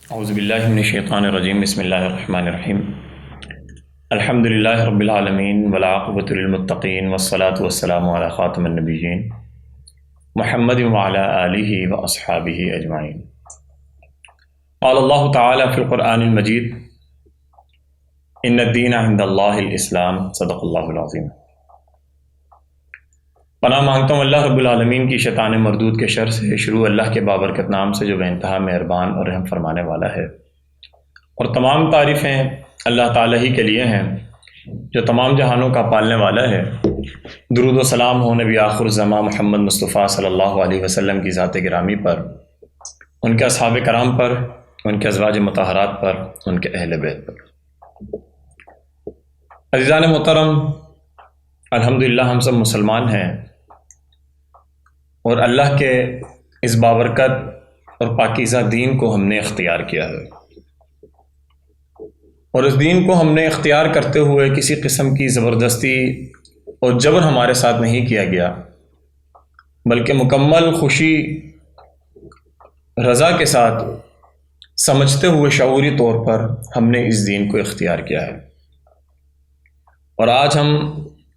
اعوذ باللہ من الشیطان الرجیم بسم اللہ الرحمن الرحیم الحمد للہ رب العالمین والعاقبۃ للمتقین والصلاة والسلام علی خاتم النبیین محمد وعلی آلہ واصحابہ اجمعین۔ قال اللہ تعالی فی القرآن المجید ان الدین عند اللہ الاسلام، صدق اللہ العظیم۔ پناہ مانگتا ہوں اللہ رب العالمین کی شیطان مردود کے شر سے، شروع اللہ کے بابرکت نام سے جو بے انتہا مہربان اور رحم فرمانے والا ہے، اور تمام تعریفیں اللہ تعالیٰ ہی کے لیے ہیں جو تمام جہانوں کا پالنے والا ہے۔ درود و سلام ہو نبی آخر الزماں محمد مصطفیٰ صلی اللہ علیہ وسلم کی ذات گرامی پر، ان کے اصحاب کرام پر، ان کے ازواج مطہرات پر، ان کے اہل بیت پر۔ عزیزان محترم، الحمدللہ ہم سب مسلمان ہیں، اور اللہ کے اس بابرکت اور پاکیزہ دین کو ہم نے اختیار کیا ہے، اور اس دین کو ہم نے اختیار کرتے ہوئے کسی قسم کی زبردستی اور جبر ہمارے ساتھ نہیں کیا گیا، بلکہ مکمل خوشی رضا کے ساتھ سمجھتے ہوئے شعوری طور پر ہم نے اس دین کو اختیار کیا ہے۔ اور آج ہم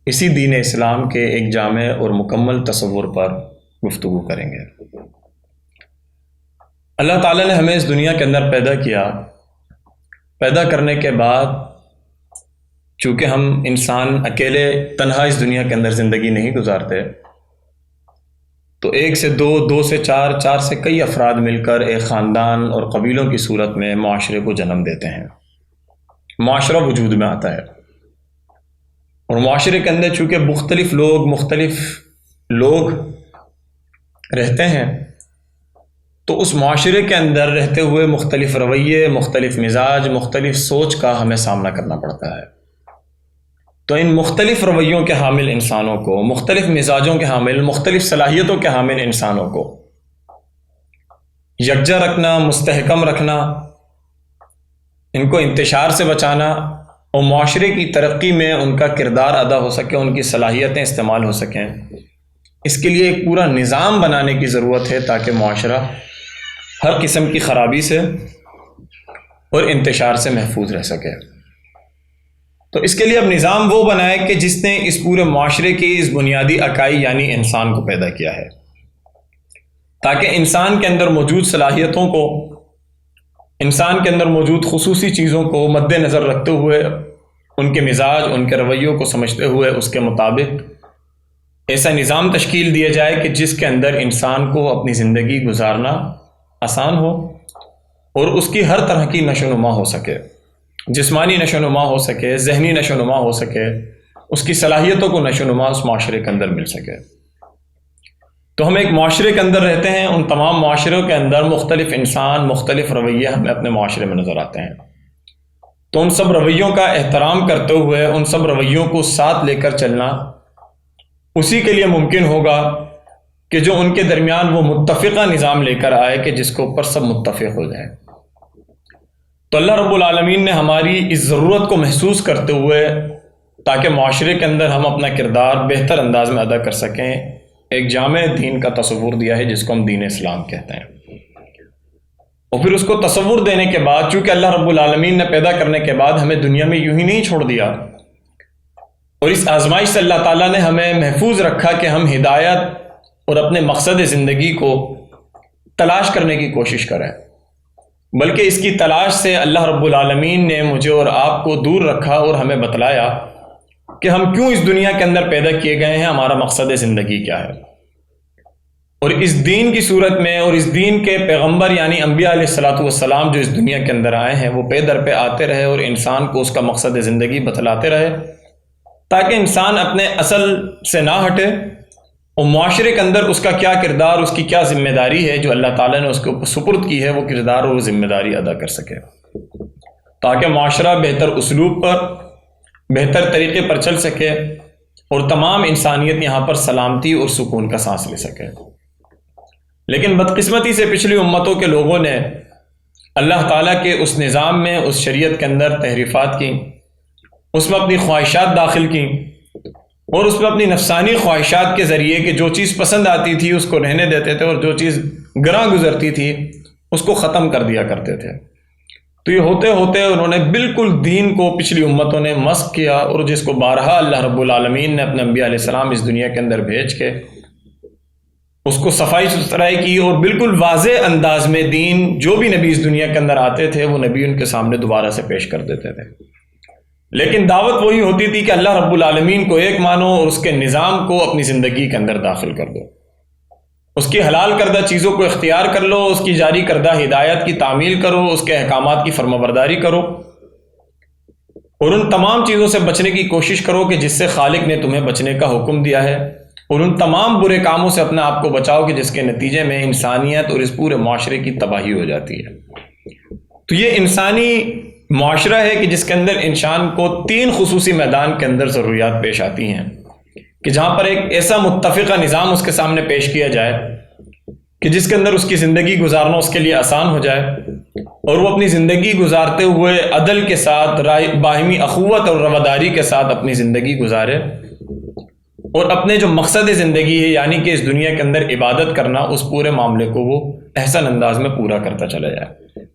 اسی دین اسلام کے ایک جامع اور مکمل تصور پر گفتگو کریں گے۔ اللہ تعالیٰ نے ہمیں اس دنیا کے اندر پیدا کیا، پیدا کرنے کے بعد چونکہ ہم انسان اکیلے تنہا اس دنیا کے اندر زندگی نہیں گزارتے، تو ایک سے دو، دو سے چار، چار سے کئی افراد مل کر ایک خاندان اور قبیلوں کی صورت میں معاشرے کو جنم دیتے ہیں، معاشرہ وجود میں آتا ہے۔ اور معاشرے کے اندر چونکہ مختلف لوگ رہتے ہیں، تو اس معاشرے کے اندر رہتے ہوئے مختلف رویے، مختلف مزاج، مختلف سوچ کا ہمیں سامنا کرنا پڑتا ہے۔ تو ان مختلف رویوں کے حامل انسانوں کو، مختلف مزاجوں کے حامل، مختلف صلاحیتوں کے حامل انسانوں کو یکجا رکھنا، مستحکم رکھنا، ان کو انتشار سے بچانا، اور معاشرے کی ترقی میں ان کا کردار ادا ہو سکے، ان کی صلاحیتیں استعمال ہو سکیں، اس کے لیے ایک پورا نظام بنانے کی ضرورت ہے تاکہ معاشرہ ہر قسم کی خرابی سے اور انتشار سے محفوظ رہ سکے۔ تو اس کے لیے اب نظام وہ بنائے کہ جس نے اس پورے معاشرے کی اس بنیادی اکائی یعنی انسان کو پیدا کیا ہے، تاکہ انسان کے اندر موجود صلاحیتوں کو، انسان کے اندر موجود خصوصی چیزوں کو مد نظر رکھتے ہوئے، ان کے مزاج، ان کے رویوں کو سمجھتے ہوئے اس کے مطابق ایسا نظام تشکیل دیا جائے کہ جس کے اندر انسان کو اپنی زندگی گزارنا آسان ہو، اور اس کی ہر طرح کی نشو و نما ہو سکے، جسمانی نشو و نما ہو سکے، ذہنی نشو و نما ہو سکے، اس کی صلاحیتوں کو نشو و نما اس معاشرے کے اندر مل سکے۔ تو ہم ایک معاشرے کے اندر رہتے ہیں، ان تمام معاشروں کے اندر مختلف انسان، مختلف رویے ہمیں اپنے معاشرے میں نظر آتے ہیں۔ تو ان سب رویوں کا احترام کرتے ہوئے، ان سب رویوں کو ساتھ لے کر چلنا اسی کے لیے ممکن ہوگا کہ جو ان کے درمیان وہ متفقہ نظام لے کر آئے کہ جس کے اوپر سب متفق ہو جائیں۔ تو اللہ رب العالمین نے ہماری اس ضرورت کو محسوس کرتے ہوئے، تاکہ معاشرے کے اندر ہم اپنا کردار بہتر انداز میں ادا کر سکیں، ایک جامع دین کا تصور دیا ہے جس کو ہم دین اسلام کہتے ہیں۔ اور پھر اس کو تصور دینے کے بعد، چونکہ اللہ رب العالمین نے پیدا کرنے کے بعد ہمیں دنیا میں یوں ہی نہیں چھوڑ دیا، اور اس آزمائش سے اللہ تعالیٰ نے ہمیں محفوظ رکھا کہ ہم ہدایت اور اپنے مقصد زندگی کو تلاش کرنے کی کوشش کریں، بلکہ اس کی تلاش سے اللہ رب العالمین نے مجھے اور آپ کو دور رکھا اور ہمیں بتلایا کہ ہم کیوں اس دنیا کے اندر پیدا کیے گئے ہیں، ہمارا مقصد زندگی کیا ہے۔ اور اس دین کی صورت میں، اور اس دین کے پیغمبر یعنی انبیاء علیہ الصلوۃ والسلام جو اس دنیا کے اندر آئے ہیں، وہ پے در پہ آتے رہے اور انسان کو اس کا مقصد زندگی بتلاتے رہے، تاکہ انسان اپنے اصل سے نہ ہٹے، اور معاشرے کے اندر اس کا کیا کردار، اس کی کیا ذمہ داری ہے جو اللہ تعالیٰ نے اس کے اوپر سپرد کی ہے، وہ کردار اور ذمہ داری ادا کر سکے، تاکہ معاشرہ بہتر اسلوب پر، بہتر طریقے پر چل سکے، اور تمام انسانیت یہاں پر سلامتی اور سکون کا سانس لے سکے۔ لیکن بدقسمتی سے پچھلی امتوں کے لوگوں نے اللہ تعالیٰ کے اس نظام میں، اس شریعت کے اندر تحریفات کی، اس میں اپنی خواہشات داخل کی، اور اس میں اپنی نفسانی خواہشات کے ذریعے کہ جو چیز پسند آتی تھی اس کو رہنے دیتے تھے، اور جو چیز گراں گزرتی تھی اس کو ختم کر دیا کرتے تھے۔ تو یہ ہوتے ہوتے انہوں نے بالکل دین کو پچھلی امتوں نے مسخ کیا، اور جس کو بارہا اللہ رب العالمین نے اپنے انبیاء علیہ السلام اس دنیا کے اندر بھیج کے اس کو صفائی ستھرائی کی، اور بالکل واضح انداز میں دین جو بھی نبی اس دنیا کے اندر آتے تھے وہ نبی ان کے سامنے دوبارہ سے پیش کر دیتے تھے۔ لیکن دعوت وہی ہوتی تھی کہ اللہ رب العالمین کو ایک مانو اور اس کے نظام کو اپنی زندگی کے اندر داخل کر دو، اس کی حلال کردہ چیزوں کو اختیار کر لو، اس کی جاری کردہ ہدایت کی تعمیل کرو، اس کے احکامات کی فرمانبرداری کرو، اور ان تمام چیزوں سے بچنے کی کوشش کرو کہ جس سے خالق نے تمہیں بچنے کا حکم دیا ہے، اور ان تمام برے کاموں سے اپنے آپ کو بچاؤ کہ جس کے نتیجے میں انسانیت اور اس پورے معاشرے کی تباہی ہو جاتی ہے۔ تو یہ انسانی معاشرہ ہے کہ جس کے اندر انسان کو 3 خصوصی میدان کے اندر ضروریات پیش آتی ہیں، کہ جہاں پر ایک ایسا متفقہ نظام اس کے سامنے پیش کیا جائے کہ جس کے اندر اس کی زندگی گزارنا اس کے لیے آسان ہو جائے، اور وہ اپنی زندگی گزارتے ہوئے عدل کے ساتھ، باہمی اخوت اور رواداری کے ساتھ اپنی زندگی گزارے، اور اپنے جو مقصد زندگی ہے یعنی کہ اس دنیا کے اندر عبادت کرنا، اس پورے معاملے کو وہ احسن انداز میں پورا کرتا چلا جائے۔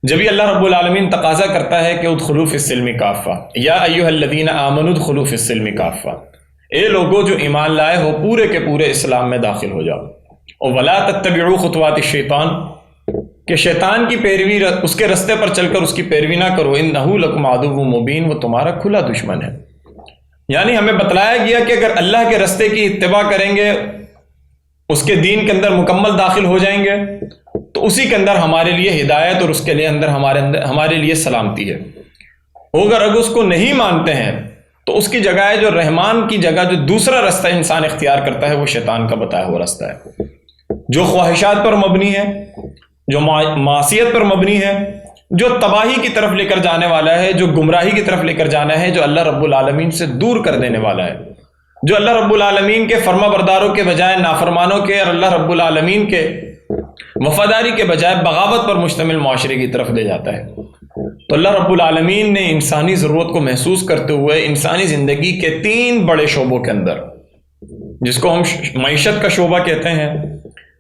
جبھی اللہ رب العالمین تقاضا کرتا ہے کہ ادخلوا فی السلم کافہ، یا ایھا الذین آمنوا ادخلوا فی السلم کافہ، اے لوگوں جو ایمان لائے ہو پورے کے پورے اسلام میں داخل ہو جاؤ، اور ولا تتبعوا خطوات الشیطان، کہ شیطان کی پیروی، اس کے رستے پر چل کر اس کی پیروی نہ کرو، انہ لکم عدو مبین، وہ تمہارا کھلا دشمن ہے۔ یعنی ہمیں بتلایا گیا کہ اگر اللہ کے رستے کی اتباع کریں گے، اس کے دین کے اندر مکمل داخل ہو جائیں گے، تو اسی کے اندر ہمارے لیے ہدایت اور اس کے لیے ہمارے لیے سلامتی ہے۔ اگر اس کو نہیں مانتے ہیں تو اس کی جگہ ہے جو رحمان کی جگہ جو دوسرا رستہ انسان اختیار کرتا ہے وہ شیطان کا بتایا ہوا رستہ ہے، جو خواہشات پر مبنی ہے، جو معصیت پر مبنی ہے، جو تباہی کی طرف لے کر جانے والا ہے، جو گمراہی کی طرف لے کر جانا ہے، جو اللہ رب العالمین سے دور کر دینے والا ہے، جو اللہ رب العالمین کے فرما برداروں کے بجائے نافرمانوں کے، اور اللہ رب العالمین کے وفاداری کے بجائے بغاوت پر مشتمل معاشرے کی طرف لے جاتا ہے۔ تو اللہ رب العالمین نے انسانی ضرورت کو محسوس کرتے ہوئے انسانی زندگی کے 3 بڑے شعبوں کے اندر، جس کو ہم معیشت کا شعبہ کہتے ہیں،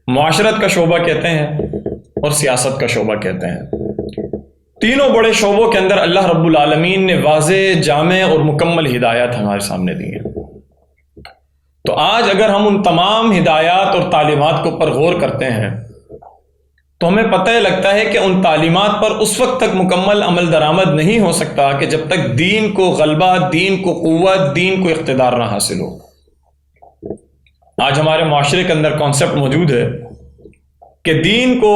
معاشرت کا شعبہ کہتے ہیں، اور سیاست کا شعبہ کہتے ہیں، تینوں بڑے شعبوں کے اندر اللہ رب العالمین نے واضح، جامع اور مکمل ہدایات ہمارے سامنے دی ہیں۔ تو آج اگر ہم ان تمام ہدایات اور تعلیمات کے اوپر غور کرتے ہیں تو ہمیں پتہ لگتا ہے کہ ان تعلیمات پر اس وقت تک مکمل عمل درآمد نہیں ہو سکتا کہ جب تک دین کو غلبہ، دین کو قوت، دین کو اقتدار نہ حاصل ہو۔ آج ہمارے معاشرے کے اندر کانسیپٹ موجود ہے کہ دین کو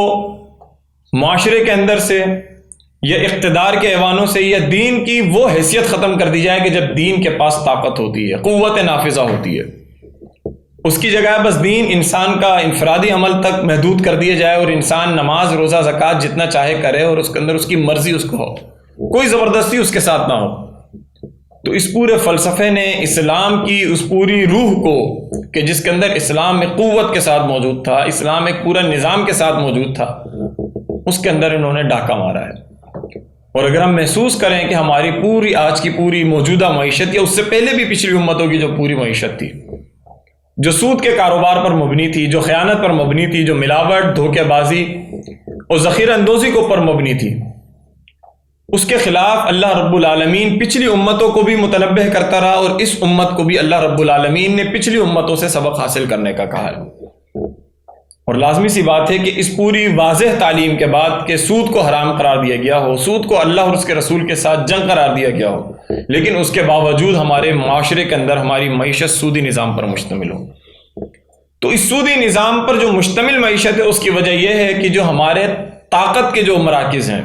معاشرے کے اندر سے یا اقتدار کے ایوانوں سے یا دین کی وہ حیثیت ختم کر دی جائے کہ جب دین کے پاس طاقت ہوتی ہے، قوت نافذہ ہوتی ہے، اس کی جگہ بس دین انسان کا انفرادی عمل تک محدود کر دیا جائے، اور انسان نماز، روزہ، زکوٰۃ جتنا چاہے کرے، اور اس کے اندر اس کی مرضی اس کو ہو، کوئی زبردستی اس کے ساتھ نہ ہو۔ تو اس پورے فلسفے نے اسلام کی اس پوری روح کو، کہ جس کے اندر اسلام ایک قوت کے ساتھ موجود تھا، اسلام ایک پورا نظام کے ساتھ موجود تھا، اس کے اندر انہوں نے ڈاکہ مارا ہے۔ اور اگر ہم محسوس کریں کہ ہماری پوری آج کی پوری موجودہ معیشت، یا اس سے پہلے بھی پچھلی امتوں کی جو پوری معیشت تھی، جو سود کے کاروبار پر مبنی تھی، جو خیانت پر مبنی تھی، جو ملاوٹ، دھوکے بازی اور ذخیرہ اندوزی کے اوپر مبنی تھی، اس کے خلاف اللہ رب العالمین پچھلی امتوں کو بھی متنبہ کرتا رہا، اور اس امت کو بھی اللہ رب العالمین نے پچھلی امتوں سے سبق حاصل کرنے کا کہا ہے۔ اور لازمی سی بات ہے کہ اس پوری واضح تعلیم کے بعد کہ سود کو حرام قرار دیا گیا ہو، سود کو اللہ اور اس کے رسول کے ساتھ جنگ قرار دیا گیا ہو، لیکن اس کے باوجود ہمارے معاشرے کے اندر ہماری معیشت سودی نظام پر مشتمل ہو، تو اس سودی نظام پر جو مشتمل معیشت ہے اس کی وجہ یہ ہے کہ جو ہمارے طاقت کے جو مراکز ہیں،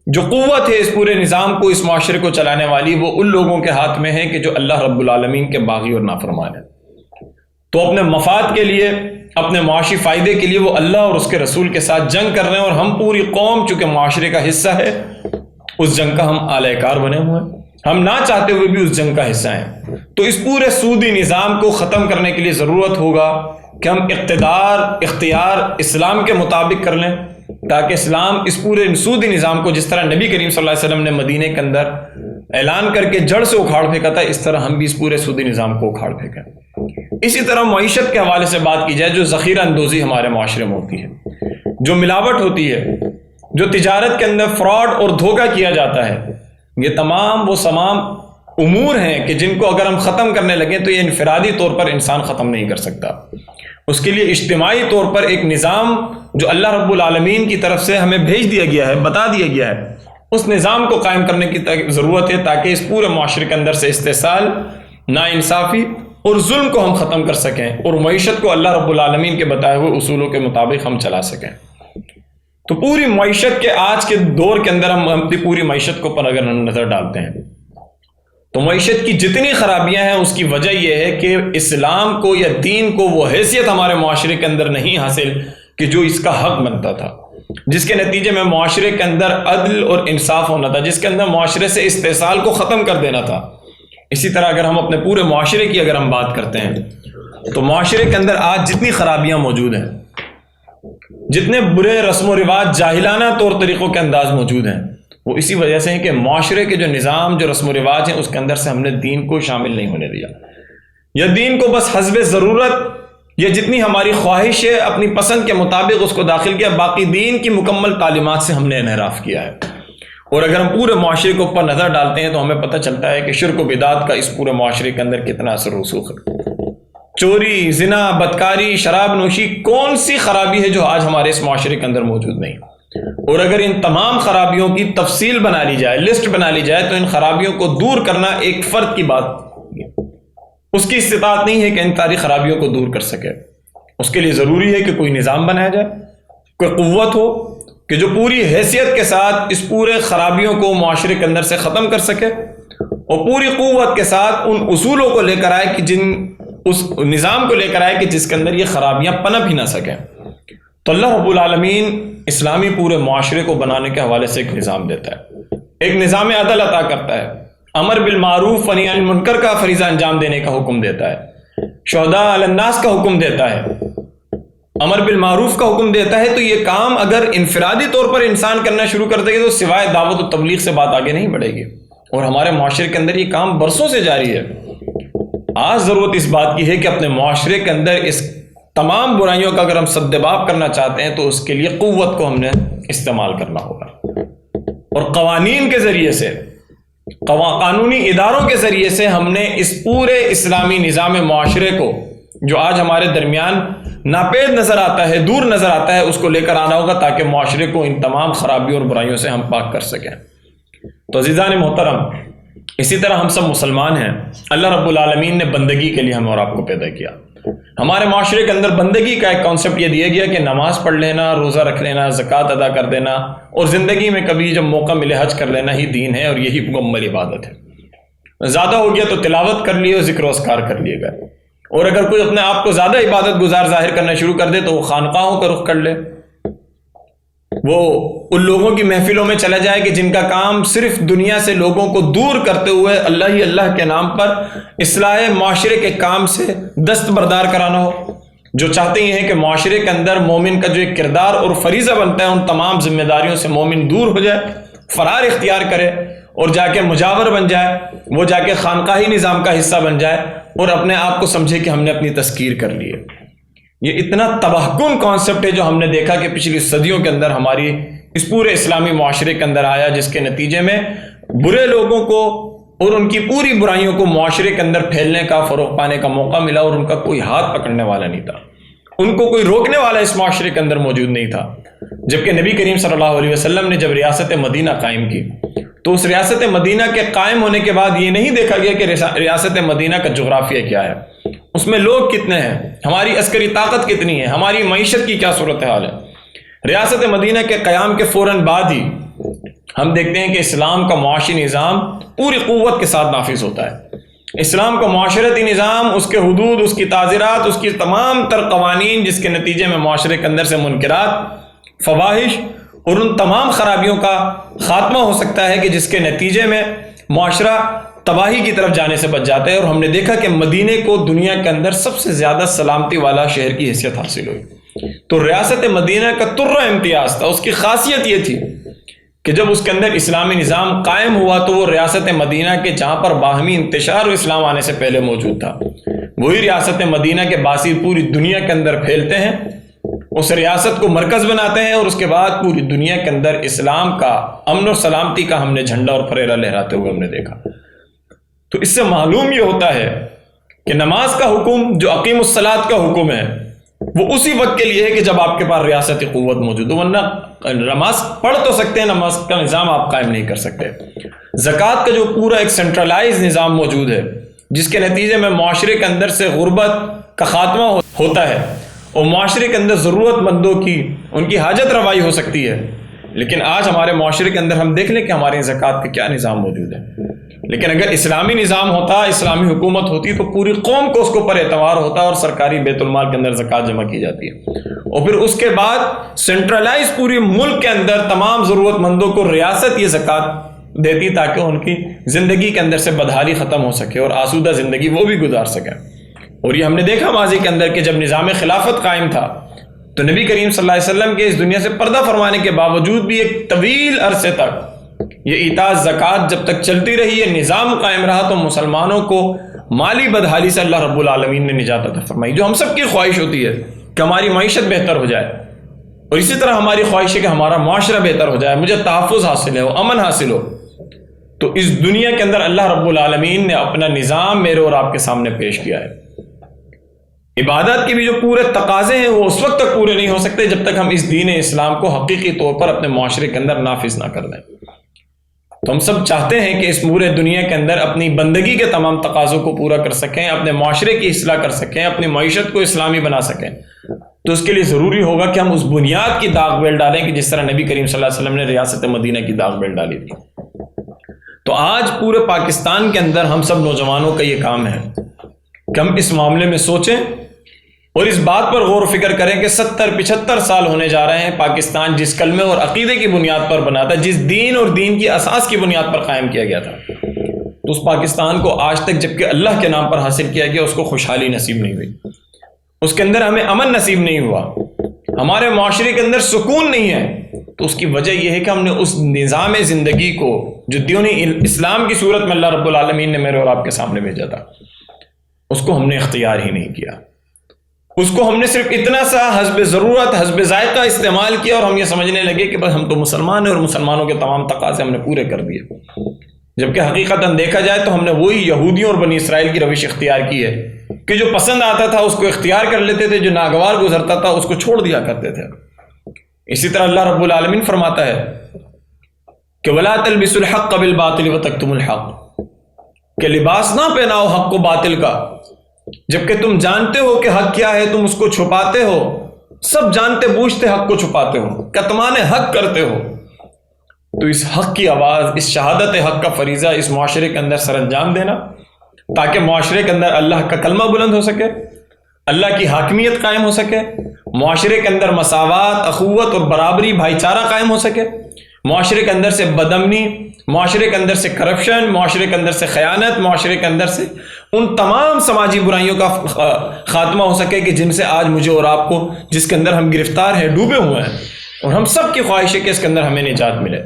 جو قوت ہے اس پورے نظام کو، اس معاشرے کو چلانے والی، وہ ان لوگوں کے ہاتھ میں ہے کہ جو اللہ رب العالمین کے باغی اور نافرمان ہیں۔ تو اپنے مفاد کے لیے، اپنے معاشی فائدے کے لیے وہ اللہ اور اس کے رسول کے ساتھ جنگ کر رہے ہیں، اور ہم پوری قوم چونکہ معاشرے کا حصہ ہے، اس جنگ کا ہم اعلی کار بنے ہوئے ہیں، ہم نہ چاہتے ہوئے بھی اس جنگ کا حصہ ہیں۔ تو اس پورے سودی نظام کو ختم کرنے کے لیے ضرورت ہوگا کہ ہم اختیار اسلام کے مطابق کر لیں، تاکہ اسلام اس پورے سودی نظام کو، جس طرح نبی کریم صلی اللہ علیہ وسلم نے مدینے کے اندر اعلان کر کے جڑ سے اکھاڑ پھینکا تھا، اس طرح ہم بھی اس پورے سودی نظام کو اکھاڑ پھینکیں۔ اسی طرح معیشت کے حوالے سے بات کی جائے، جو ذخیرہ اندوزی ہمارے معاشرے میں ہوتی ہے، جو ملاوٹ ہوتی ہے، جو تجارت کے اندر فراڈ اور دھوکہ کیا جاتا ہے، یہ تمام امور ہیں کہ جن کو اگر ہم ختم کرنے لگیں تو یہ انفرادی طور پر انسان ختم نہیں کر سکتا۔ اس کے لیے اجتماعی طور پر ایک نظام جو اللہ رب العالمین کی طرف سے ہمیں بھیج دیا گیا ہے، بتا دیا گیا ہے، اس نظام کو قائم کرنے کی ضرورت ہے تاکہ اس پورے معاشرے کے اندر سے استحصال، ناانصافی اور ظلم کو ہم ختم کر سکیں اور معیشت کو اللہ رب العالمین کے بتائے ہوئے اصولوں کے مطابق ہم چلا سکیں۔ تو پوری معیشت کے آج کے دور کے اندر ہم اپنی پوری معیشت کو پر اگر نظر ڈالتے ہیں تو معیشت کی جتنی خرابیاں ہیں اس کی وجہ یہ ہے کہ اسلام کو یا دین کو وہ حیثیت ہمارے معاشرے کے اندر نہیں حاصل کہ جو اس کا حق بنتا تھا، جس کے نتیجے میں معاشرے کے اندر عدل اور انصاف ہونا تھا، جس کے اندر معاشرے سے استحصال کو ختم کر دینا تھا۔ اسی طرح اگر ہم اپنے پورے معاشرے کی اگر ہم بات کرتے ہیں تو معاشرے کے اندر آج جتنی خرابیاں موجود ہیں، جتنے برے رسم و رواج، جاہلانہ طور طریقوں کے انداز موجود ہیں، وہ اسی وجہ سے ہے کہ معاشرے کے جو نظام، جو رسم و رواج ہیں، اس کے اندر سے ہم نے دین کو شامل نہیں ہونے دیا، یا دین کو بس حسب ضرورت یا جتنی ہماری خواہش ہے اپنی پسند کے مطابق اس کو داخل کیا، باقی دین کی مکمل تعلیمات سے ہم نے انحراف کیا ہے۔ اور اگر ہم پورے معاشرے کے اوپر نظر ڈالتے ہیں تو ہمیں پتہ چلتا ہے کہ شرک و بدعت کا اس پورے معاشرے کے اندر کتنا اثر رسوخ ہے۔ چوری، زنا، بدکاری، شراب نوشی، کون سی خرابی ہے جو آج ہمارے اس معاشرے کے اندر موجود نہیں؟ اور اگر ان تمام خرابیوں کی تفصیل بنا لی جائے، لسٹ بنا لی جائے، تو ان خرابیوں کو دور کرنا ایک فرد کی بات، اس کی استطاعت نہیں ہے کہ ان ساری خرابیوں کو دور کر سکے۔ اس کے لیے ضروری ہے کہ کوئی نظام بنایا جائے، کوئی قوت ہو کہ جو پوری حیثیت کے ساتھ اس پورے خرابیوں کو معاشرے کے اندر سے ختم کر سکے، اور پوری قوت کے ساتھ ان اصولوں کو لے کر آئے کہ اس نظام کو لے کر آئے کہ جس کے اندر یہ خرابیاں پنپ ہی نہ سکیں۔ تو اللہ رب العالمین اسلامی پورے معاشرے کو بنانے کے حوالے سے ایک نظام دیتا ہے، ایک نظام عدل عطا کرتا ہے، امر بالمعروف ونہی عن المنکر کا فریضہ انجام دینے کا حکم دیتا ہے، شہداء علی الناس کا حکم دیتا ہے، امر بالمعروف کا حکم دیتا ہے۔ تو یہ کام اگر انفرادی طور پر انسان کرنا شروع کر دے گا تو سوائے دعوت و تبلیغ سے بات آگے نہیں بڑھے گی، اور ہمارے معاشرے کے اندر یہ کام برسوں سے جاری ہے۔ آج ضرورت اس بات کی ہے کہ اپنے معاشرے کے اندر اس تمام برائیوں کا اگر ہم سدباب کرنا چاہتے ہیں تو اس کے لیے قوت کو ہم نے استعمال کرنا ہوگا، اور قوانین کے ذریعے سے، قانونی اداروں کے ذریعے سے ہم نے اس پورے اسلامی نظام معاشرے کو جو آج ہمارے درمیان ناپید نظر آتا ہے، دور نظر آتا ہے، اس کو لے کر آنا ہوگا تاکہ معاشرے کو ان تمام خرابیوں اور برائیوں سے ہم پاک کر سکیں۔ تو عزیزان محترم، اسی طرح ہم سب مسلمان ہیں، اللہ رب العالمین نے بندگی کے لیے ہم اور آپ کو پیدا کیا۔ ہمارے معاشرے کے اندر بندگی کا ایک کانسیپٹ یہ دیا گیا کہ نماز پڑھ لینا، روزہ رکھ لینا، زکوٰۃ ادا کر دینا، اور زندگی میں کبھی جب موقع ملے حج کر لینا ہی دین ہے، اور یہی مکمل عبادت ہے۔ زیادہ ہو گیا تو تلاوت کر لیے اور ذکر و اذکار کر لیے گئے، اور اگر کوئی اپنے آپ کو زیادہ عبادت گزار ظاہر کرنا شروع کر دے تو وہ خانقاہوں کا رخ کر لے، وہ ان لوگوں کی محفلوں میں چلا جائے کہ جن کا کام صرف دنیا سے لوگوں کو دور کرتے ہوئے اللہ ہی اللہ کے نام پر اصلاح معاشرے کے کام سے دستبردار کرانا ہو، جو چاہتے ہی ہیں کہ معاشرے کے اندر مومن کا جو ایک کردار اور فریضہ بنتا ہے ان تمام ذمہ داریوں سے مومن دور ہو جائے، فرار اختیار کرے اور جا کے مجاور بن جائے، وہ جا کے خانقاہی نظام کا حصہ بن جائے اور اپنے آپ کو سمجھے کہ ہم نے اپنی تذکیر کر لی ہے۔ یہ اتنا تباہ کن کانسیپٹ ہے جو ہم نے دیکھا کہ پچھلی صدیوں کے اندر ہماری اس پورے اسلامی معاشرے کے اندر آیا، جس کے نتیجے میں برے لوگوں کو اور ان کی پوری برائیوں کو معاشرے کے اندر پھیلنے کا، فروغ پانے کا موقع ملا، اور ان کا کوئی ہاتھ پکڑنے والا نہیں تھا، ان کو کوئی روکنے والا اس معاشرے کے اندر موجود نہیں تھا۔ جبکہ نبی کریم صلی اللہ علیہ وسلم نے جب ریاست مدینہ قائم کی تو اس ریاست مدینہ کے قائم ہونے کے بعد یہ نہیں دیکھا گیا کہ ریاست مدینہ کا جغرافیہ کیا ہے، اس میں لوگ کتنے ہیں، ہماری عسکری طاقت کتنی ہے، ہماری معیشت کی کیا صورتحال ہے۔ ریاست مدینہ کے قیام کے فوراً بعد ہی ہم دیکھتے ہیں کہ اسلام کا معاشی نظام پوری قوت کے ساتھ نافذ ہوتا ہے۔ اسلام کا معاشرتی نظام، اس کے حدود، اس کی تعزیرات، اس کی تمام تر قوانین، جس کے نتیجے میں معاشرے کے اندر سے منکرات، فواحش اور ان تمام خرابیوں کا خاتمہ ہو سکتا ہے کہ جس کے نتیجے میں معاشرہ تباہی کی طرف جانے سے بچ جاتا ہے۔ اور ہم نے دیکھا کہ مدینے کو دنیا کے اندر سب سے زیادہ سلامتی والا شہر کی حیثیت حاصل ہوئی۔ تو ریاست مدینہ کا ترہ امتیاز تھا، اس کی خاصیت یہ تھی کہ جب اس کے اندر اسلامی نظام قائم ہوا تو وہ ریاست مدینہ کے جہاں پر باہمی انتشار و اسلام آنے سے پہلے موجود تھا، وہی ریاست مدینہ کے باسی پوری دنیا کے اندر پھیلتے ہیں اس ریاست کو مرکز بناتے ہیں اور اس کے بعد پوری دنیا کے اندر اسلام کا، امن اور سلامتی کا ہم نے جھنڈا اور پھریرا لہراتے ہوئے ہم نے دیکھا۔ تو اس سے معلوم یہ ہوتا ہے کہ نماز کا حکم جو اقیم الصلاۃ کا حکم ہے وہ اسی وقت کے لیے ہے کہ جب آپ کے پاس ریاستی قوت موجود ہو، ورنہ نماز پڑھ تو سکتے ہیں، نماز کا نظام آپ قائم نہیں کر سکتے۔ زکوٰۃ کا جو پورا ایک سینٹرلائز نظام موجود ہے جس کے نتیجے میں معاشرے کے اندر سے غربت کا خاتمہ ہوتا ہے اور معاشرے کے اندر ضرورت مندوں کی ان کی حاجت روائی ہو سکتی ہے، لیکن آج ہمارے معاشرے کے اندر ہم دیکھ لیں کہ ہمارے زکوٰۃ کا کیا نظام موجود ہے۔ لیکن اگر اسلامی نظام ہوتا، اسلامی حکومت ہوتی تو پوری قوم کو اس کو پر اعتبار ہوتا اور سرکاری بیت المال کے اندر زکوٰۃ جمع کی جاتی ہے، اور پھر اس کے بعد سینٹرلائز پوری ملک کے اندر تمام ضرورت مندوں کو ریاست یہ زکوٰۃ دیتی تاکہ ان کی زندگی کے اندر سے بدحالی ختم ہو سکے اور آسودہ زندگی وہ بھی گزار سکے۔ اور یہ ہم نے دیکھا ماضی کے اندر کہ جب نظام خلافت قائم تھا تو نبی کریم صلی اللہ علیہ وسلم کے اس دنیا سے پردہ فرمانے کے باوجود بھی ایک طویل عرصے تک یہ ایتاء زکوٰۃ جب تک چلتی رہی، یہ نظام قائم رہا، تو مسلمانوں کو مالی بدحالی سے اللہ رب العالمین نے نجات عطا فرمائی، جو ہم سب کی خواہش ہوتی ہے کہ ہماری معیشت بہتر ہو جائے، اور اسی طرح ہماری خواہش ہے کہ ہمارا معاشرہ بہتر ہو جائے، مجھے تحفظ حاصل ہو، امن حاصل ہو۔ تو اس دنیا کے اندر اللہ رب العالمین نے اپنا نظام میرے اور آپ کے سامنے پیش کیا ہے۔ عبادت کے بھی جو پورے تقاضے ہیں وہ اس وقت تک پورے نہیں ہو سکتے جب تک ہم اس دین اسلام کو حقیقی طور پر اپنے معاشرے کے اندر نافذ نہ کر دیں۔ تو ہم سب چاہتے ہیں کہ اس پورے دنیا کے اندر اپنی بندگی کے تمام تقاضوں کو پورا کر سکیں، اپنے معاشرے کی اصلاح کر سکیں، اپنی معیشت کو اسلامی بنا سکیں، تو اس کے لیے ضروری ہوگا کہ ہم اس بنیاد کی داغ بیل ڈالیں کہ جس طرح نبی کریم صلی اللہ علیہ وسلم نے ریاست مدینہ کی داغ بیل ڈالی تھی۔ تو آج پورے پاکستان کے اندر ہم سب نوجوانوں کا یہ کام ہے کہ ہم اس معاملے میں سوچیں اور اس بات پر غور و فکر کریں کہ 70-75 سال ہونے جا رہے ہیں پاکستان جس کلمے اور عقیدے کی بنیاد پر بنا تھا، جس دین اور دین کی اساس کی بنیاد پر قائم کیا گیا تھا، تو اس پاکستان کو آج تک جبکہ اللہ کے نام پر حاصل کیا گیا اس کو خوشحالی نصیب نہیں ہوئی، اس کے اندر ہمیں امن نصیب نہیں ہوا، ہمارے معاشرے کے اندر سکون نہیں ہے۔ تو اس کی وجہ یہ ہے کہ ہم نے اس نظام زندگی کو جو دین اسلام کی صورت میں اللہ رب العالمین نے میرے اور آپ کے سامنے بھیجا تھا اس کو ہم نے اختیار ہی نہیں کیا، اس کو ہم نے صرف اتنا سا حسب ضرورت حسب ذائقہ استعمال کیا اور ہم یہ سمجھنے لگے کہ بس ہم تو مسلمان ہیں اور مسلمانوں کے تمام تقاضے ہم نے پورے کر دیے، جبکہ حقیقتاً دیکھا جائے تو ہم نے وہی یہودیوں اور بنی اسرائیل کی روش اختیار کی ہے کہ جو پسند آتا تھا اس کو اختیار کر لیتے تھے، جو ناگوار گزرتا تھا اس کو چھوڑ دیا کرتے تھے۔ اسی طرح اللہ رب العالمین فرماتا ہے کہ وَلَا تَلْبِسُوا الْحَقَّ بِالْبَاطِلِ وَتَكْتُمُوا الْحَقَّ، کہ لباس نہ پہناؤ حق کو باطل کا، جبکہ تم جانتے ہو کہ حق کیا ہے تم اس کو چھپاتے ہو، سب جانتے بوجھتے حق کو چھپاتے ہو، کتمان حق کرتے ہو۔ تو اس حق کی آواز، اس شہادت حق کا فریضہ اس معاشرے کے اندر سر انجام دینا تاکہ معاشرے کے اندر اللہ کا کلمہ بلند ہو سکے، اللہ کی حاکمیت قائم ہو سکے، معاشرے کے اندر مساوات، اخوت اور برابری، بھائی چارہ قائم ہو سکے، معاشرے کے اندر سے بدامنی، معاشرے کے اندر سے کرپشن، معاشرے کے اندر سے خیانت، معاشرے کے اندر سے ان تمام سماجی برائیوں کا خاتمہ ہو سکے کہ جن سے آج مجھے اور آپ کو، جس کے اندر ہم گرفتار ہیں، ڈوبے ہوئے ہیں، اور ہم سب کی خواہش ہے کہ اس کے اندر ہمیں نجات ملے۔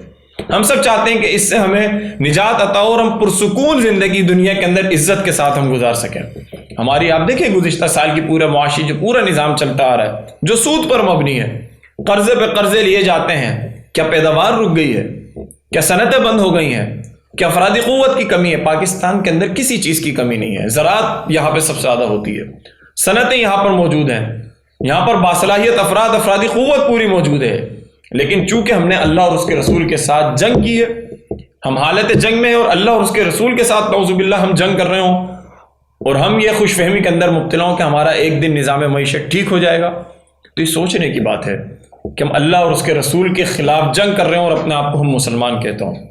ہم سب چاہتے ہیں کہ اس سے ہمیں نجات عطا ہو اور ہم پرسکون زندگی دنیا کے اندر عزت کے ساتھ ہم گزار سکیں۔ ہماری آپ دیکھیں گزشتہ سال کی پورا معاشی جو پورا نظام چلتا آ رہا ہے جو سود پر مبنی ہے، قرضے پہ قرضے لیے جاتے ہیں، کیا پیداوار رک گئی ہے؟ کیا صنعتیں بند ہو گئی ہیں؟ کیا افرادی قوت کی کمی ہے؟ پاکستان کے اندر کسی چیز کی کمی نہیں ہے، زراعت یہاں پہ سب سے زیادہ ہوتی ہے، صنعتیں یہاں پر موجود ہیں، یہاں پر باصلاحیت افرادی قوت پوری موجود ہے، لیکن چونکہ ہم نے اللہ اور اس کے رسول کے ساتھ جنگ کی ہے، ہم حالت جنگ میں ہیں اور اللہ اور اس کے رسول کے ساتھ نعوذ باللہ ہم جنگ کر رہے ہوں اور ہم یہ خوش فہمی کے اندر مبتلا ہوں کہ ہمارا ایک دن نظام معیشت ٹھیک ہو جائے گا، تو یہ سوچنے کی بات ہے کہ ہم اللہ اور اس کے رسول کے خلاف جنگ کر رہے ہیں اور اپنے آپ کو ہم مسلمان کہتے ہوں۔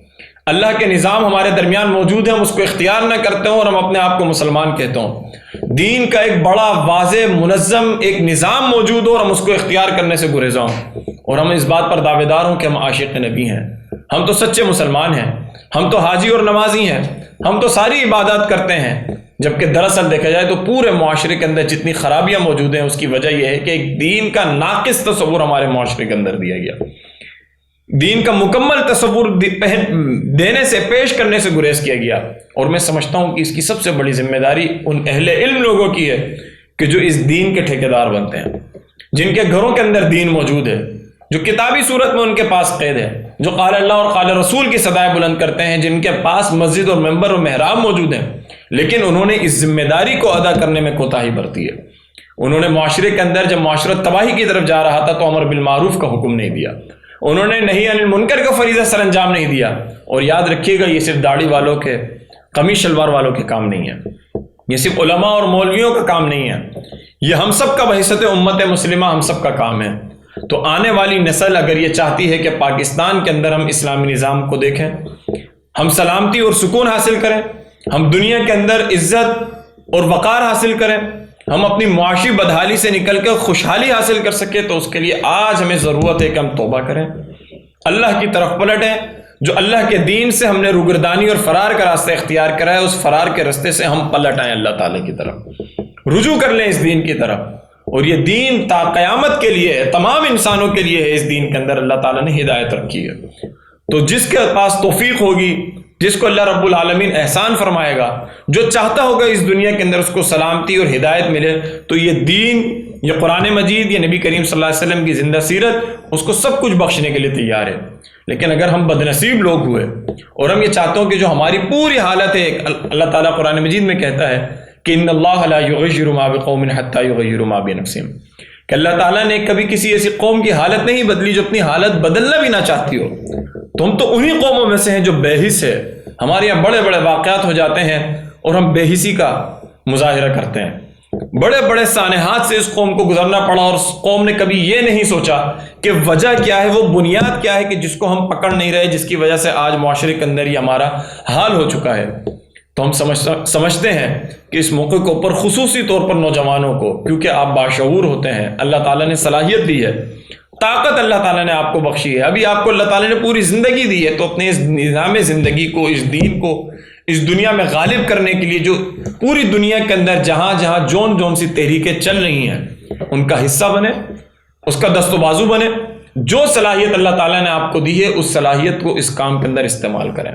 اللہ کے نظام ہمارے درمیان موجود ہے، ہم اس کو اختیار نہ کرتے ہوں اور ہم اپنے آپ کو مسلمان کہتے ہوں۔ دین کا ایک بڑا واضح منظم ایک نظام موجود ہو اور ہم اس کو اختیار کرنے سے گریزاں ہوں، اور ہم اس بات پر دعوے دار ہوں کہ ہم عاشق نبی ہیں، ہم تو سچے مسلمان ہیں، ہم تو حاجی اور نمازی ہیں، ہم تو ساری عبادات کرتے ہیں، جبکہ دراصل دیکھا جائے تو پورے معاشرے کے اندر جتنی خرابیاں موجود ہیں اس کی وجہ یہ ہے کہ ایک دین کا ناقص تصور ہمارے معاشرے کے اندر دیا گیا، دین کا مکمل تصور دینے سے، پیش کرنے سے گریز کیا گیا، اور میں سمجھتا ہوں کہ اس کی سب سے بڑی ذمہ داری ان اہل علم لوگوں کی ہے کہ جو اس دین کے ٹھیکیدار بنتے ہیں، جن کے گھروں کے اندر دین موجود ہے، جو کتابی صورت میں ان کے پاس قید ہے، جو قال اللہ اور قال رسول کی صدائیں بلند کرتے ہیں، جن کے پاس مسجد اور ممبر اور محراب موجود ہیں، لیکن انہوں نے اس ذمہ داری کو ادا کرنے میں کوتاہی برتی ہے۔ انہوں نے معاشرے کے اندر جب معاشرہ تباہی کی طرف جا رہا تھا تو امر بالمعروف کا حکم نہیں دیا، انہوں نے نہی عن المنکر کا فریضہ سر انجام نہیں دیا۔ اور یاد رکھیے گا، یہ صرف داڑھی والوں کے، قمیص شلوار والوں کے کام نہیں ہے، یہ صرف علماء اور مولویوں کا کام نہیں ہے، یہ ہم سب کا بحیثیت امت مسلمہ ہم سب کا کام ہے۔ تو آنے والی نسل اگر یہ چاہتی ہے کہ پاکستان کے اندر ہم اسلامی نظام کو دیکھیں، ہم سلامتی اور سکون حاصل کریں، ہم دنیا کے اندر عزت اور وقار حاصل کریں، ہم اپنی معاشی بدحالی سے نکل کر خوشحالی حاصل کر سکیں، تو اس کے لیے آج ہمیں ضرورت ہے کہ ہم توبہ کریں، اللہ کی طرف پلٹیں۔ جو اللہ کے دین سے ہم نے روگردانی اور فرار کا راستہ اختیار کرا ہے، اس فرار کے راستے سے ہم پلٹ آئیں، اللہ تعالیٰ کی طرف رجوع کر لیں اس دین کی طرف۔ اور یہ دین تا قیامت کے لیے ہے، تمام انسانوں کے لیے ہے، اس دین کے اندر اللہ تعالیٰ نے ہدایت رکھی ہے۔ تو جس کے پاس توفیق ہوگی، جس کو اللہ رب العالمین احسان فرمائے گا، جو چاہتا ہوگا اس دنیا کے اندر اس کو سلامتی اور ہدایت ملے، تو یہ دین، یہ قرآن مجید، یہ نبی کریم صلی اللہ علیہ وسلم کی زندہ سیرت اس کو سب کچھ بخشنے کے لیے تیار ہے۔ لیکن اگر ہم بدنصیب لوگ ہوئے اور ہم یہ چاہتے ہوں کہ جو ہماری پوری حالت ہے، اللہ تعالیٰ قرآن مجید میں کہتا ہے کہ ان اللہ لا یغیر ما بقوم حتی یغیروا ما بانفسہم، کہ اللہ تعالیٰ نے کبھی کسی ایسی قوم کی حالت نہیں بدلی جو اپنی حالت بدلنا بھی نہ چاہتی ہو۔ تو ہم تو انہی قوموں میں سے ہیں جو بے حس ہے، ہمارے یہاں بڑے بڑے واقعات ہو جاتے ہیں اور ہم بے حسی کا مظاہرہ کرتے ہیں، بڑے بڑے سانحات سے اس قوم کو گزرنا پڑا اور اس قوم نے کبھی یہ نہیں سوچا کہ وجہ کیا ہے، وہ بنیاد کیا ہے کہ جس کو ہم پکڑ نہیں رہے، جس کی وجہ سے آج معاشرے کے اندر یہ ہمارا حال ہو چکا ہے۔ تو ہم سمجھتے ہیں کہ اس موقع کے اوپر خصوصی طور پر نوجوانوں کو، کیونکہ آپ باشعور ہوتے ہیں، اللہ تعالیٰ نے صلاحیت دی ہے، طاقت اللہ تعالیٰ نے آپ کو بخشی ہے، ابھی آپ کو اللہ تعالیٰ نے پوری زندگی دی ہے، تو اپنے اس نظام زندگی کو، اس دین کو اس دنیا میں غالب کرنے کے لیے جو پوری دنیا کے اندر جہاں جہاں جون سی تحریکیں چل رہی ہیں ان کا حصہ بنے، اس کا دست و بازو بنے، جو صلاحیت اللہ تعالیٰ نے آپ کو دی ہے اس صلاحیت کو اس کام کے اندر استعمال کریں۔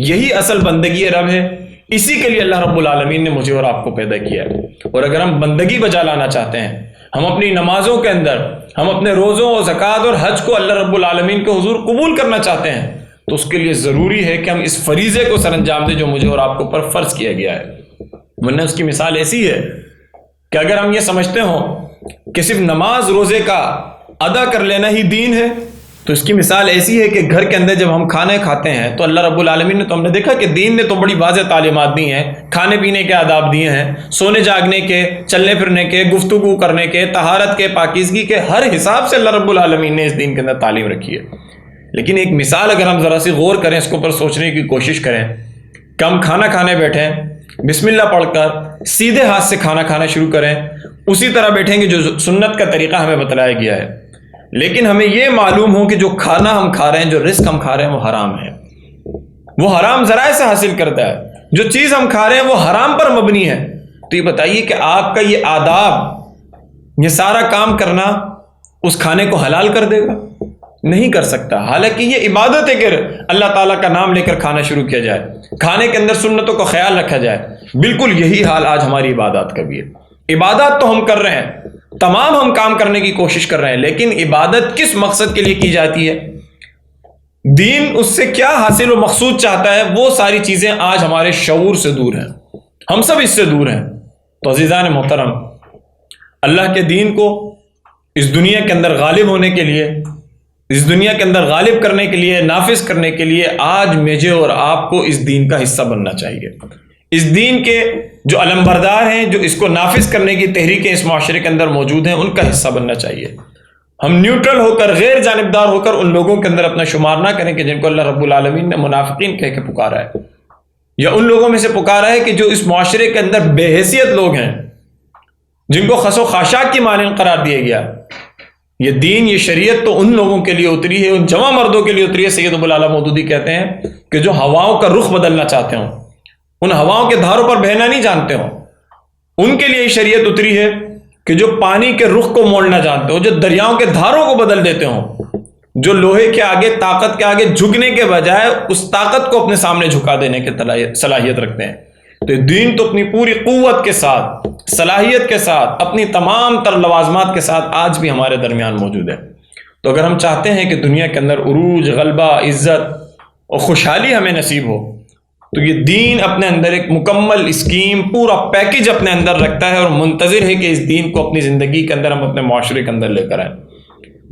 یہی اصل بندگی رب ہے، اسی کے لیے اللہ رب العالمین نے مجھے اور آپ کو پیدا کیا ہے۔ اور اگر ہم بندگی بجا لانا چاہتے ہیں، ہم اپنی نمازوں کے اندر، ہم اپنے روزوں اور زکوٰۃ اور حج کو اللہ رب العالمین کے حضور قبول کرنا چاہتے ہیں، تو اس کے لیے ضروری ہے کہ ہم اس فریضے کو سر انجام دیں جو مجھے اور آپ کو پر فرض کیا گیا ہے۔ ورنہ اس کی مثال ایسی ہے کہ اگر ہم یہ سمجھتے ہوں کہ صرف نماز روزے کا ادا کر لینا ہی دین ہے، تو اس کی مثال ایسی ہے کہ گھر کے اندر جب ہم کھانے کھاتے ہیں تو اللہ رب العالمین نے، تو ہم نے دیکھا کہ دین نے تو بڑی واضح تعلیمات دی ہیں، کھانے پینے کے آداب دیے ہیں، سونے جاگنے کے، چلنے پھرنے کے، گفتگو کرنے کے، طہارت کے، پاکیزگی کے، ہر حساب سے اللہ رب العالمین نے اس دین کے اندر تعلیم رکھی ہے۔ لیکن ایک مثال اگر ہم ذرا سی غور کریں، اس کے اوپر سوچنے کی کوشش کریں کہ ہم کھانا کھانے بیٹھیں، بسم اللہ پڑھ کر سیدھے ہاتھ سے کھانا کھانا شروع کریں، اسی طرح بیٹھیں گے جو سنت کا طریقہ ہمیں بتلایا گیا ہے، لیکن ہمیں یہ معلوم ہو کہ جو کھانا ہم کھا رہے ہیں، جو رزق ہم کھا رہے ہیں، وہ حرام ہے، وہ حرام ذرائع سے حاصل کرتا ہے، جو چیز ہم کھا رہے ہیں وہ حرام پر مبنی ہے۔ تو یہ بتائیے کہ آپ کا یہ آداب، یہ سارا کام کرنا اس کھانے کو حلال کر دے گا؟ نہیں کر سکتا۔ حالانکہ یہ عبادت ہے کہ اللہ تعالیٰ کا نام لے کر کھانا شروع کیا جائے، کھانے کے اندر سنتوں کا خیال رکھا جائے۔ بالکل یہی حال آج ہماری عبادات کا بھی ہے۔ عبادات تو ہم کر رہے ہیں، تمام ہم کام کرنے کی کوشش کر رہے ہیں، لیکن عبادت کس مقصد کے لیے کی جاتی ہے، دین اس سے کیا حاصل و مقصود چاہتا ہے، وہ ساری چیزیں آج ہمارے شعور سے دور ہیں، ہم سب اس سے دور ہیں۔ تو عزیزان محترم، اللہ کے دین کو اس دنیا کے اندر غالب ہونے کے لیے، اس دنیا کے اندر غالب کرنے کے لیے، نافذ کرنے کے لیے، آج مجھے اور آپ کو اس دین کا حصہ بننا چاہیے۔ اس دین کے جو علمبردار ہیں، جو اس کو نافذ کرنے کی تحریکیں اس معاشرے کے اندر موجود ہیں، ان کا حصہ بننا چاہیے۔ ہم نیوٹرل ہو کر، غیر جانبدار ہو کر ان لوگوں کے اندر اپنا شمار نہ کریں کہ جن کو اللہ رب العالمین نے منافقین کہہ کے پکارا ہے، یا ان لوگوں میں سے پکارا ہے کہ جو اس معاشرے کے اندر بے حیثیت لوگ ہیں، جن کو خس و خاشاک کی مانند قرار دیا گیا۔ یہ دین، یہ شریعت تو ان لوگوں کے لیے اتری ہے، ان جوان مردوں کے لیے اتری ہے۔ سید ابو العلا مودودی کہتے ہیں کہ جو ہواؤں کا رخ بدلنا چاہتے ہوں، ان ہواؤں کے دھاروں پر بہنا نہیں جانتے ہوں، ان کے لیے یہ شریعت اتری ہے کہ جو پانی کے رخ کو موڑنا جانتے ہو، جو دریاؤں کے دھاروں کو بدل دیتے ہوں، جو لوہے کے آگے، طاقت کے آگے جھکنے کے بجائے اس طاقت کو اپنے سامنے جھکا دینے کی صلاحیت رکھتے ہیں۔ تو دین تو اپنی پوری قوت کے ساتھ صلاحیت کے ساتھ، اپنی تمام تر لوازمات کے ساتھ آج بھی ہمارے درمیان موجود ہے۔ تو اگر ہم چاہتے ہیں کہ دنیا کے اندر عروج، غلبہ، عزت اور خوشحالی ہمیں نصیب ہو، تو یہ دین اپنے اندر ایک مکمل اسکیم، پورا پیکج اپنے اندر رکھتا ہے، اور منتظر ہے کہ اس دین کو اپنی زندگی کے اندر ہم اپنے معاشرے کے اندر لے کر آئیں۔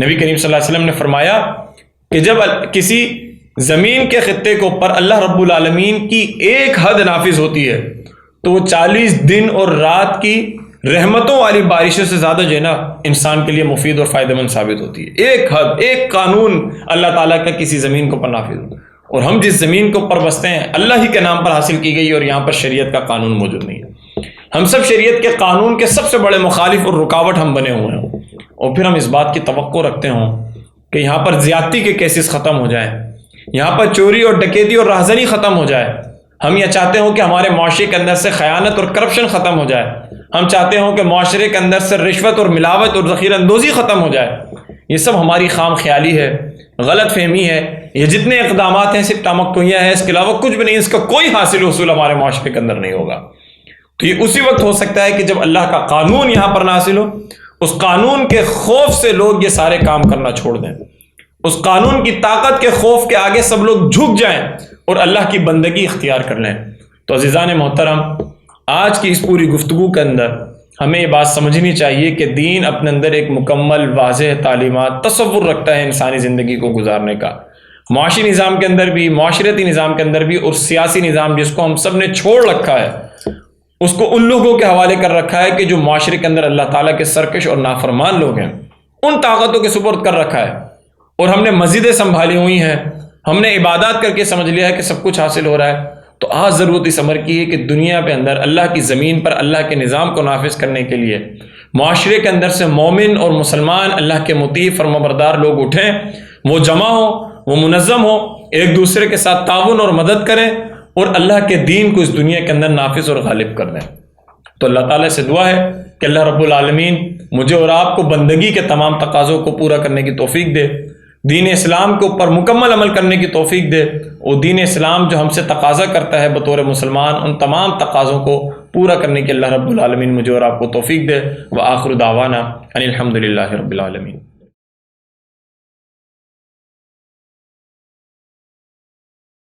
نبی کریم صلی اللہ علیہ وسلم نے فرمایا کہ جب کسی زمین کے خطے کے اوپر اللہ رب العالمین کی ایک حد نافذ ہوتی ہے تو وہ 40 دن اور رات کی رحمتوں والی بارشوں سے زیادہ جو ہے نا انسان کے لیے مفید اور فائدہ مند ثابت ہوتی ہے۔ ایک حد، ایک قانون اللہ تعالیٰ کا کسی زمین کے اوپر نافذ ہوتا ہے، اور ہم جس زمین کے اوپر بستے ہیں اللہ ہی کے نام پر حاصل کی گئی، اور یہاں پر شریعت کا قانون موجود نہیں ہے۔ ہم سب شریعت کے قانون کے سب سے بڑے مخالف اور رکاوٹ ہم بنے ہوئے ہیں، اور پھر ہم اس بات کی توقع رکھتے ہوں کہ یہاں پر زیادتی کے کیسز ختم ہو جائیں، یہاں پر چوری اور ڈکیتی اور راہزنی ختم ہو جائے۔ ہم یہ چاہتے ہوں کہ ہمارے معاشرے کے اندر سے خیانت اور کرپشن ختم ہو جائے، ہم چاہتے ہوں کہ معاشرے کے اندر سے رشوت اور ملاوٹ اور ذخیرہ اندوزی ختم ہو جائے۔ یہ سب ہماری خام خیالی ہے، غلط فہمی ہے۔ یہ جتنے اقدامات ہیں صرف تمکویاں ہیں، اس کے علاوہ کچھ بھی نہیں، اس کا کوئی حاصل حصول ہمارے معاشرے کے اندر نہیں ہوگا۔ تو یہ اسی وقت ہو سکتا ہے کہ جب اللہ کا قانون یہاں پر نازل ہو، اس قانون کے خوف سے لوگ یہ سارے کام کرنا چھوڑ دیں، اس قانون کی طاقت کے خوف کے آگے سب لوگ جھک جائیں اور اللہ کی بندگی اختیار کر لیں۔ تو عزیزان محترم، آج کی اس پوری گفتگو کے اندر ہمیں یہ بات سمجھنی چاہیے کہ دین اپنے اندر ایک مکمل واضح تعلیمات، تصور رکھتا ہے انسانی زندگی کو گزارنے کا، معاشی نظام کے اندر بھی، معاشرتی نظام کے اندر بھی، اور سیاسی نظام جس کو ہم سب نے چھوڑ رکھا ہے، اس کو ان لوگوں کے حوالے کر رکھا ہے کہ جو معاشرے کے اندر اللہ تعالیٰ کے سرکش اور نافرمان لوگ ہیں، ان طاقتوں کے سپرد کر رکھا ہے، اور ہم نے مسجدیں سنبھالی ہوئی ہیں، ہم نے عبادات کر کے سمجھ لیا ہے کہ سب کچھ حاصل ہو رہا ہے۔ تو آج ضرورت اس امر کی ہے کہ دنیا پہ اندر اللہ کی زمین پر اللہ کے نظام کو نافذ کرنے کے لیے معاشرے کے اندر سے مومن اور مسلمان، اللہ کے مطیع فرمانبردار لوگ اٹھیں، وہ جمع ہوں، وہ منظم ہوں، ایک دوسرے کے ساتھ تعاون اور مدد کریں، اور اللہ کے دین کو اس دنیا کے اندر نافذ اور غالب کر دیں۔ تو اللہ تعالیٰ سے دعا ہے کہ اللہ رب العالمین مجھے اور آپ کو بندگی کے تمام تقاضوں کو پورا کرنے کی توفیق دے، دین اسلام کے اوپر مکمل عمل کرنے کی توفیق دے، اور دین اسلام جو ہم سے تقاضا کرتا ہے بطور مسلمان، ان تمام تقاضوں کو پورا کرنے کی اللہ رب العالمین مجھے اور آپ کو توفیق دے۔ وآخر دعوانا ان الحمد للہ رب العالمین۔